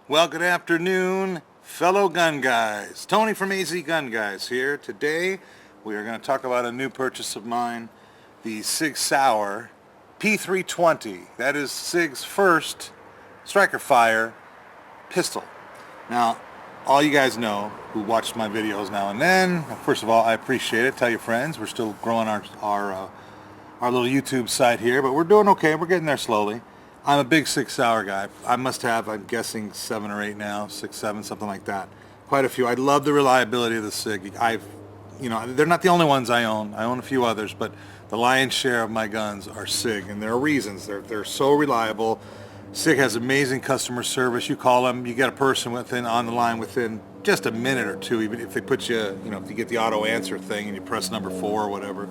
Well, good afternoon, fellow gun guys. Tony from AZ Gun Guys here. Today, we are going to talk about a new purchase of mine, the Sig Sauer P320. That is Sig's first striker fire pistol. Now, all you guys know who watch my videos now and then, first of all, I appreciate it. Tell your friends. We're still growing our little YouTube site here, but we're doing okay. We're getting there slowly. I'm a big Sig Sauer guy. I must have, I'm guessing, 7 or 8 now, 6, 7, something like that. Quite a few. I love the reliability of the Sig. They're not the only ones I own. I own a few others, but the lion's share of my guns are Sig, and there are reasons. They're so reliable. Sig has amazing customer service. You call them, you get a person on the line within just a minute or two, even if they put you, if you get the auto answer thing and you press number 4 or whatever.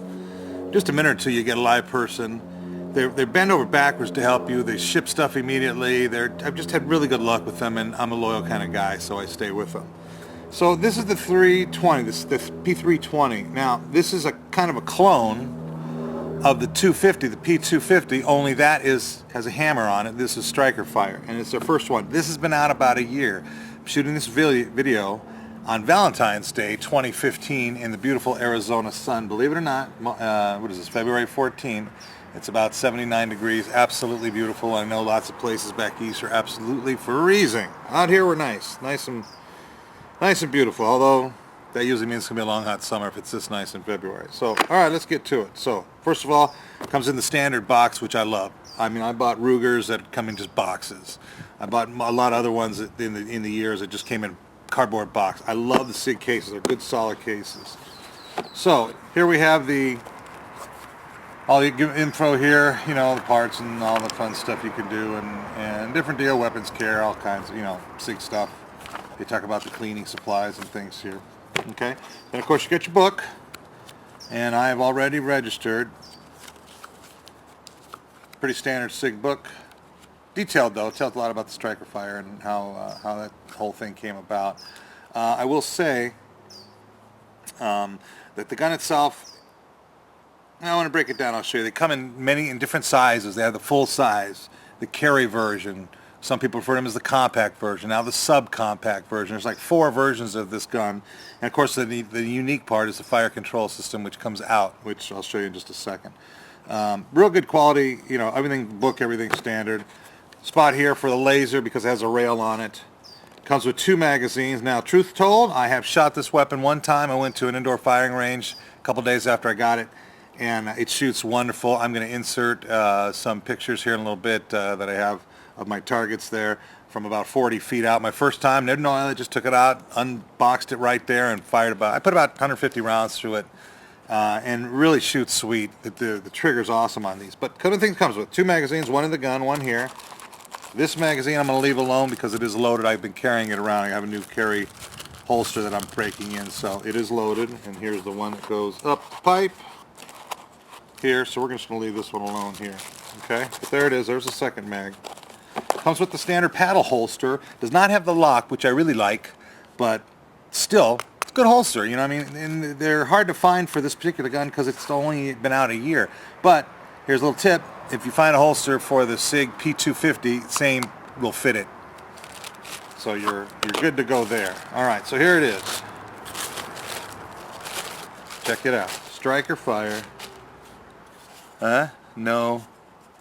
Just a minute or two, you get a live person. They bend over backwards to help you. They ship stuff immediately. I've just had really good luck with them, and I'm a loyal kind of guy, so I stay with them. So this is the 320, this is the P320. Now, this is a kind of a clone of the 250, the P250, only that has a hammer on it. This is striker fire, and it's their first one. This has been out about a year. I'm shooting this video on Valentine's Day 2015 in the beautiful Arizona sun. Believe it or not, what is this, February 14th. It's about 79 degrees, absolutely beautiful. I know lots of places back east are absolutely freezing. Out here we're nice and beautiful, although that usually means it's going to be a long hot summer if it's this nice in February. So, all right, let's get to it. So, first of all, it comes in the standard box, which I love. I mean, I bought Rugers that come in just boxes. I bought a lot of other ones in the years that just came in cardboard box. I love the Sig cases. They're good, solid cases. So, here we have all the info here, the parts and all the fun stuff you can do, and different deal, weapons care, all kinds of, Sig stuff. They talk about the cleaning supplies and things here. Okay, then of course you get your book, and I have already registered. Pretty standard Sig book. Detailed though, it tells a lot about the striker fire and how that whole thing came about. I will say that the gun itself, I want to break it down. I'll show you. They come in different sizes. They have the full size, the carry version. Some people refer to them as the compact version. Now the subcompact version. There's like 4 versions of this gun. And of course the unique part is the fire control system, which comes out, which I'll show you in just a second. Real good quality, everything standard. Spot here for the laser because it has a rail on it. Comes with 2 magazines. Now, truth told, I have shot this weapon one time. I went to an indoor firing range a couple days after I got it, and it shoots wonderful. I'm going to insert some pictures here in a little bit that I have of my targets there from about 40 feet out. My first time, no oil, I just took it out, unboxed it right there, and I put about 150 rounds through it, and really shoots sweet. The trigger's awesome on these. But couple of things comes with 2 magazines, one in the gun, one here. This magazine I'm going to leave alone because it is loaded. I've been carrying it around. I have a new carry holster that I'm breaking in, so it is loaded. And here's the one that goes up the pipe here, so we're just going to leave this one alone here. Okay, but there it is. There's the second mag. Comes with the standard paddle holster. Does not have the lock, which I really like, but still, it's a good holster. And they're hard to find for this particular gun because it's only been out a year. But here's a little tip. If you find a holster for the Sig P250, same will fit it. So you're good to go there. All right, so here it is. Check it out. Striker fire. No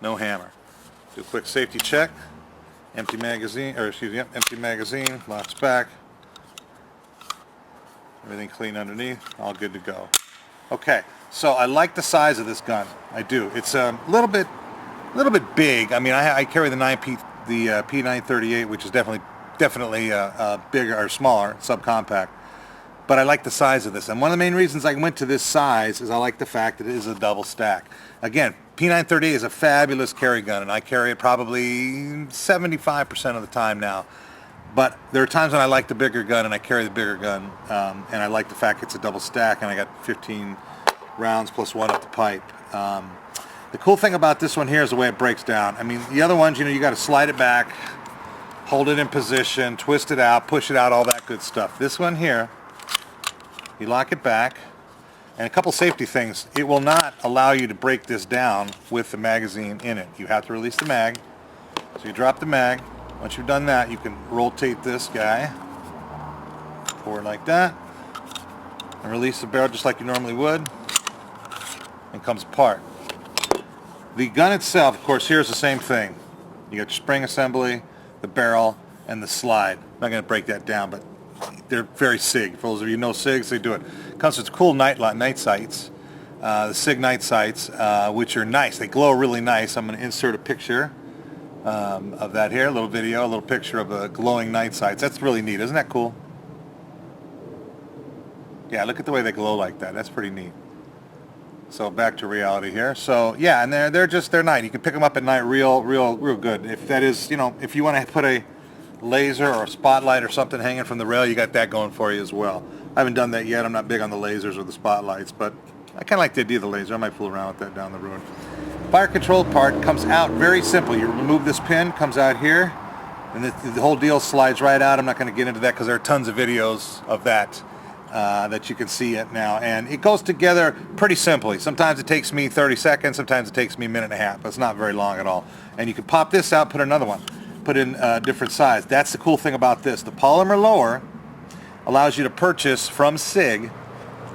hammer. Do a quick safety check. Empty magazine, empty magazine, locks back. Everything clean underneath, all good to go. Okay, so I like the size of this gun. I do. It's a little bit big. I mean, I carry the P938, which is definitely bigger or smaller, subcompact. But I like the size of this, and one of the main reasons I went to this size is I like the fact that it is a double stack. Again, P938 is a fabulous carry gun, and I carry it probably 75% of the time now. But there are times when I like the bigger gun, and I carry the bigger gun, and I like the fact it's a double stack, and I got 15 rounds plus 1 up the pipe. The cool thing about this one here is the way it breaks down. I mean, the other ones, you got to slide it back, hold it in position, twist it out, push it out, all that good stuff. This one here, you lock it back, and a couple safety things. It will not allow you to break this down with the magazine in it. You have to release the mag. So you drop the mag, Once you've done that, you can rotate this guy forward like that and release the barrel just like you normally would, and comes apart. The gun itself, of course, here's the same thing. You got your spring assembly, the barrel, and the slide. I'm not going to break that down, but they're very Sig. For those of you who know Sigs, they do it. Comes with cool night sights, the Sig night sights, which are nice. They glow really nice. I'm going to insert a picture of that here, a little video, a little picture of the glowing night sights. That's really neat. Isn't that cool? Yeah, look at the way they glow like that. That's pretty neat. So back to reality here. So yeah, and they're nice. You can pick them up at night real good. If that is, you know, if you want to put a laser or a spotlight or something hanging from the rail, you got that going for you as well. I haven't done that yet. I'm not big on the lasers or the spotlights, but I kind of like the idea of the laser. I might fool around with that down the road. Fire control part comes out very simple. You remove this pin, comes out here, and the whole deal slides right out. I'm not going to get into that because there are tons of videos of that that you can see it now, and it goes together pretty simply. Sometimes it takes me 30 seconds, sometimes it takes me a minute and a half. It's not very long at all. And you can pop this out, put another one, put in a different size. That's the cool thing about this. The polymer lower allows you to purchase from Sig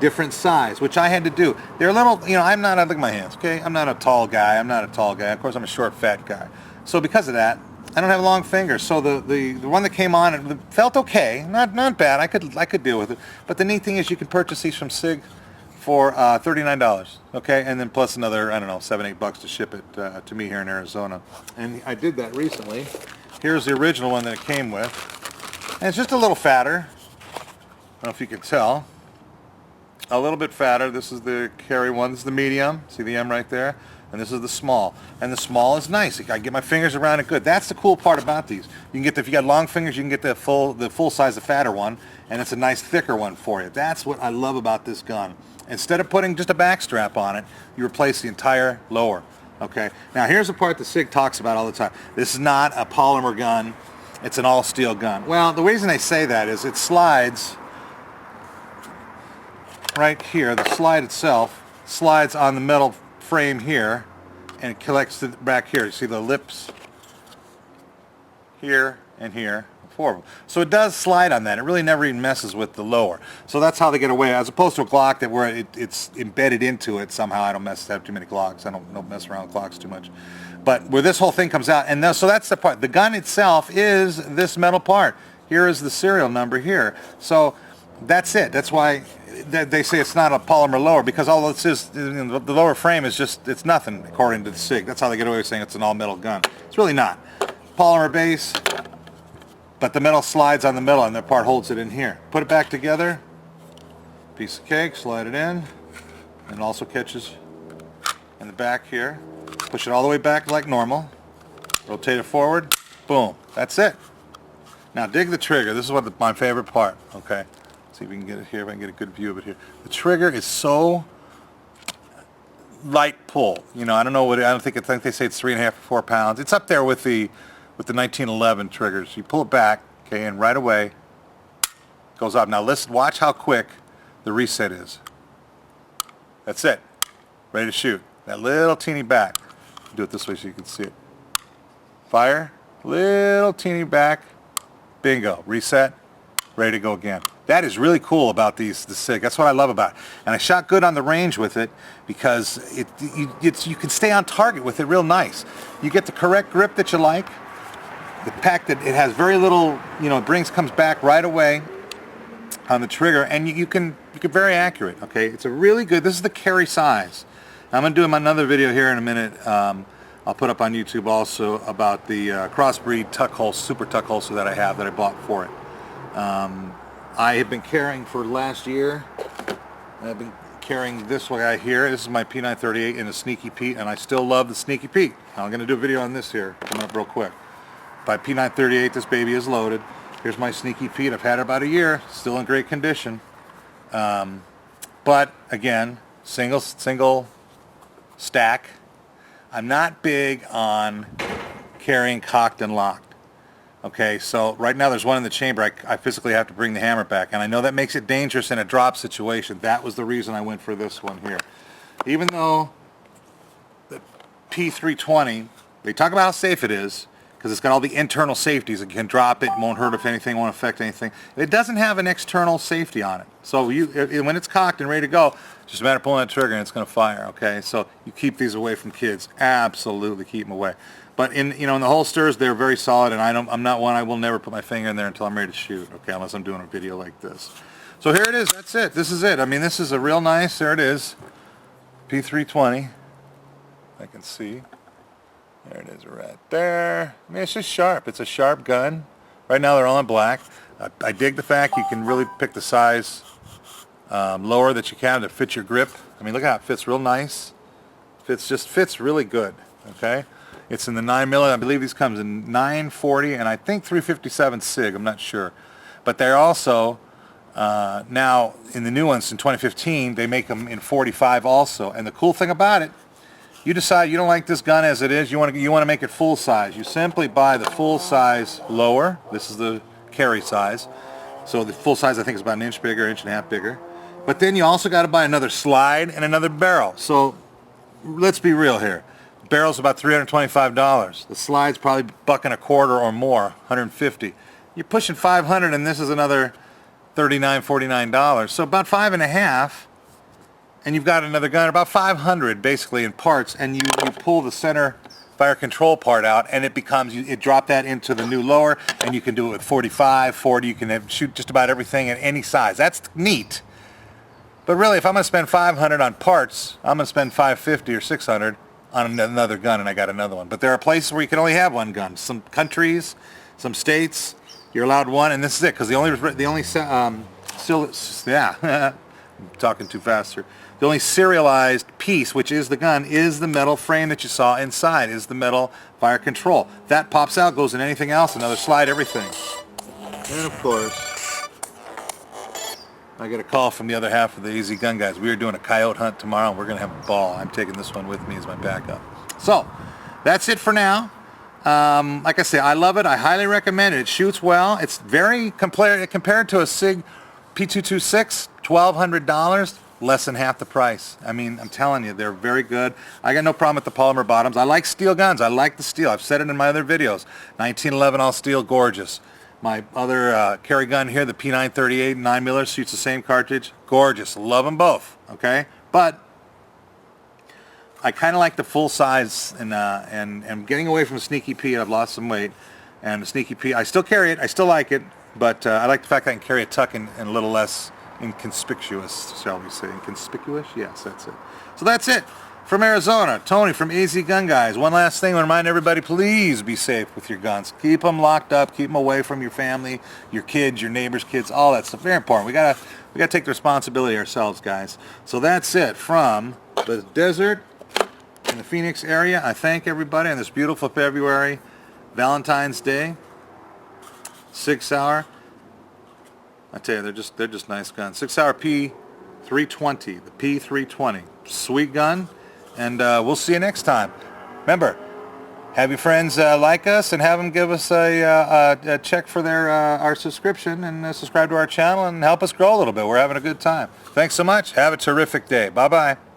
different size, which I had to do. They're a little, you know, look at my hands, okay? I'm not a tall guy. Of course, I'm a short, fat guy. So because of that, I don't have long fingers. So the one that came on, it felt okay, not bad. I could deal with it. But the neat thing is you can purchase these from Sig for $39, okay? And then plus another, I don't know, $7, $8 to ship it to me here in Arizona. And I did that recently. Here's the original one that it came with. And it's just a little fatter. I don't know if you can tell. A little bit fatter. This is the carry one. This is the medium. See the M right there? And this is the small. And the small is nice. I can get my fingers around it good. That's the cool part about these. You can get if you got long fingers, you can get the full size, the fatter one, and it's a nice thicker one for you. That's what I love about this gun. Instead of putting just a back strap on it, you replace the entire lower. Okay. Now here's the part that Sig talks about all the time. This is not a polymer gun. It's an all steel gun. Well, the reason they say that is it slides right here. The slide itself slides on the metal frame here, and it collects it back here. You see the lips here and here, four of them. So it does slide on that. It really never even messes with the lower. So that's how they get away, as opposed to a Glock that where it's embedded into it somehow. I don't have too many Glocks. I don't mess around with Glocks too much. But where this whole thing comes out, and so that's the part. The gun itself is this metal part. Here is the serial number here. So that's it. That's why they say it's not a polymer lower, because all this is, the lower frame is just, it's nothing according to the Sig. That's how they get away with saying it's an all metal gun. It's really not. Polymer base, but the metal slides on the metal and that part holds it in here. Put it back together, piece of cake, slide it in, and it also catches in the back here. Push it all the way back like normal, rotate it forward, boom, that's it. Now dig the trigger. This is my favorite part, okay? See if we can get it here, if I can get a good view of it here. The trigger is so light pull. You know, I think they say it's 3.5 or 4 pounds. It's up there with the 1911 triggers. You pull it back, okay, and right away it goes up. Now listen, watch how quick the reset is. That's it. Ready to shoot. That little teeny back. Do it this way so you can see it. Fire, little teeny back, bingo, reset, ready to go again. That is really cool about the Sig. That's what I love about it. And I shot good on the range with it because you can stay on target with it real nice. You get the correct grip that you like. The fact that it has very little, you know, comes back right away on the trigger, and you can very accurate. Okay, it's a really good. This is the carry size. I'm going to do another video here in a minute. I'll put up on YouTube also about the crossbreed tuck holster, super tuck holster that I have that I bought for it. I have been carrying for last year. I've been carrying this guy here. This is my P938 in a Sneaky Pete, and I still love the Sneaky Pete. I'm going to do a video on this here coming up real quick. By P938, this baby is loaded. Here's my Sneaky Pete. I've had it about a year, still in great condition. But again, single stack. I'm not big on carrying cocked and locked. Okay, so right now there's one in the chamber. I physically have to bring the hammer back, and I know that makes it dangerous in a drop situation. That was the reason I went for this one here. Even though the P320, they talk about how safe it is, because it's got all the internal safeties. It can drop it, won't hurt if anything, won't affect anything. It doesn't have an external safety on it. So when it's cocked and ready to go, it's just a matter of pulling that trigger and it's going to fire, okay? So you keep these away from kids. Absolutely keep them away. But in the holsters, they're very solid, and I'm not one, I will never put my finger in there until I'm ready to shoot, okay, unless I'm doing a video like this. So here it is, that's it, this is it. I mean, this is a real nice, there it is, P320, I can see. There it is right there. I mean, it's just sharp, it's a sharp gun. Right now they're all in black. I dig the fact you can really pick the size lower that you can to fit your grip. I mean, look how it fits real nice. Fits really good, okay? It's in the 9mm. I believe these comes in 940 and I think 357 Sig. I'm not sure. But they're also, now in the new ones in 2015, they make them in 45 also. And the cool thing about it, you decide you don't like this gun as it is, you want to make it full size. You simply buy the full size lower. This is the carry size. So the full size I think is about an inch bigger, inch and a half bigger. But then you also got to buy another slide and another barrel. So let's be real here. Barrel's about $325. The slide's probably $1.25 or more, 150. You're pushing 500, and this is another $39, $49. So about $5.50, and you've got another gun, about 500 basically in parts, and you pull the center fire control part out, and it becomes, you drop that into the new lower, and you can do it with 45, 40. You can shoot just about everything at any size. That's neat. But really, if I'm going to spend 500 on parts, I'm going to spend 550 or 600 on another gun, and I got another one. But there are places where you can only have one gun. Some countries, some states, you're allowed one, and this is it. Because the only I'm talking too fast here. The only serialized piece, which is the gun, is the metal frame that you saw inside. Is the metal fire control. That pops out, goes in anything else, another slide, everything. And of course, I get a call from the other half of the Easy Gun guys. We are doing a coyote hunt tomorrow, and we're going to have a ball. I'm taking this one with me as my backup. So, that's it for now. Like I say, I love it. I highly recommend it. It shoots well. It's very compared to a Sig P320, $1,200, less than half the price. I mean, I'm telling you, they're very good. I got no problem with the polymer bottoms. I like steel guns. I like the steel. I've said it in my other videos. 1911 all steel, gorgeous. My other carry gun here, the P938 9mm, shoots the same cartridge. Gorgeous. Love them both. Okay? But I kind of like the full size, and I'm getting away from Sneaky P. I've lost some weight. And the Sneaky P, I still carry it. I still like it. But I like the fact I can carry a tuck and a little less inconspicuous, shall we say. Inconspicuous? Yes, that's it. So that's it. From Arizona, Tony from AZ Gun Guys. One last thing, I want to remind everybody, please be safe with your guns. Keep them locked up. Keep them away from your family, your kids, your neighbors' kids, all that stuff. Very important. We gotta take the responsibility ourselves, guys. So that's it from the desert in the Phoenix area. I thank everybody on this beautiful February, Valentine's Day. Sig Sauer. I tell you, they're just nice guns. Sig Sauer P320, the P320. Sweet gun. And we'll see you next time. Remember, have your friends like us and have them give us a check for our subscription and subscribe to our channel and help us grow a little bit. We're having a good time. Thanks so much. Have a terrific day. Bye-bye.